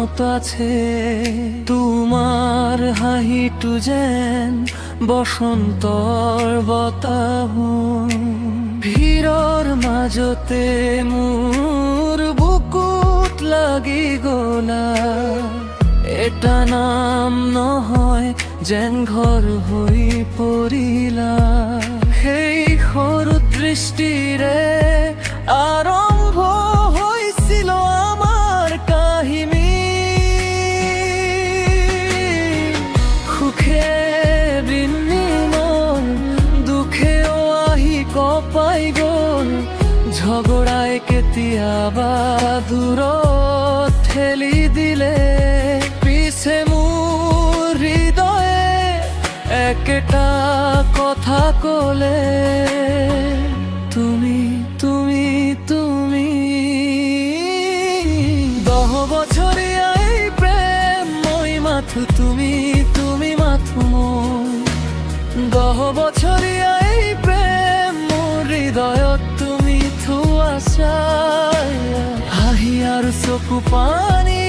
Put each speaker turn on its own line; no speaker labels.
মনত আছে তোমাৰ হাঁহিটো যেন বসন্তৰ বতাহ ভিৰৰ মাজতে মোৰ বুকুত লাগি গলা এটা নাম নহয় যেন ঘৰ হৈ পৰিলা সেই সৰু দৃষ্টিৰে আৰম্ভ হৈছিল আমাৰ কাহিনী সুখে বিনিময় দুখেও আহি কপাই গ'ল ঝগড়াই কেতিয়াবা দূৰত ঠেলি দিলে পিছে মোৰ হৃদয়ে একেটা কথা ক'লে তুমি তুমি তুমি 10 বছৰীয়া এই প্ৰেম মই মাথো তুমি তুমি মাথো মই 10 বছৰীয়া এই প্ৰেম মোৰ হৃদয়ত তুমি থোৱা ছায়া হাঁহি আৰু চকু পানী